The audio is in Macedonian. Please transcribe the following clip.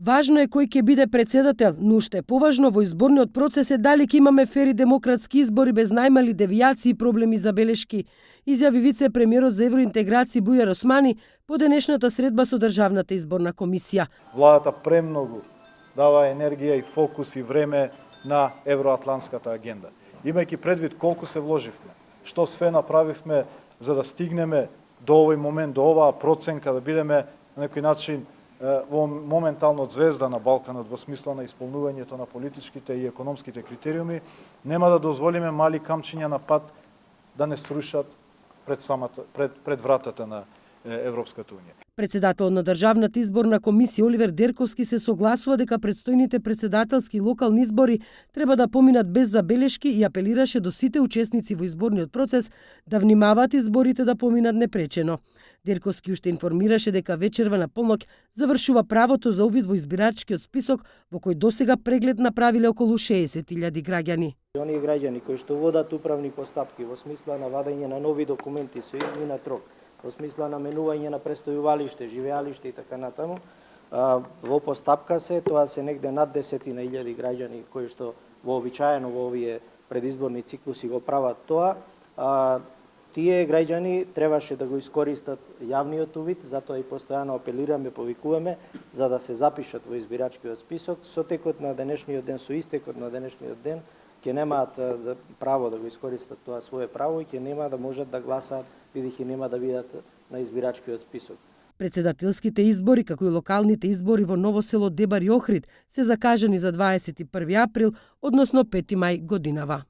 Важно е кој ќе биде председател, но уште е поважно во изборниот процес е дали ќе имаме фери демократски избори без најмали девијации и проблеми за белешки, изјави вице-премиерот за евроинтеграција Бујар Османи по денешната средба со Државната изборна комисија. Владата премногу дава енергија и фокус и време на евроатлантската агенда. Имајќи предвид колку се вложивме, што све направивме за да стигнеме до овој момент, до оваа проценка, да бидеме на некој начин во моментално звезда на Балканот во смисла на исполнувањето на политичките и економските критериуми, нема да дозволиме мали камчиња на пат да не срушат пред вратата на Европската унија. Председателот на Државната изборна комисија Оливер Дерковски се согласува дека предстојните председателски и локални избори треба да поминат без забелешки и апелираше до сите учесници во изборниот процес да внимаваат изборите да поминат непречено. Дерковски уште информираше дека вечерва на полноќ завршува правото за увид во избирачкиот список во кој досега преглед направиле околу 60.000 граѓани. Оние граѓани кои што водат управни постапки во смисла на вадење на нови документи со изминат рок, во смисла на менување на престојувалиште, живеалиште и така натаму, во постапка се, тоа се негде над 10.000 граѓани кои што вообичаено во овие предизборни циклуси го прават тоа. Тие граѓани требаше да го искористат јавниот увид, затоа и постојано апелираме, повикуваме за да се запишат во избирачкиот список. Со текот на денешниот ден, со истекот на денешниот ден, ќе немаат право да го искористат тоа свое право и ќе нема да можат да гласаат, бидејќи нема да бидат на избирачкиот список. Председателските избори, како и локалните избори во Ново село, Дебар и Охрид се закажани за 21 април, односно 5 мај годинава.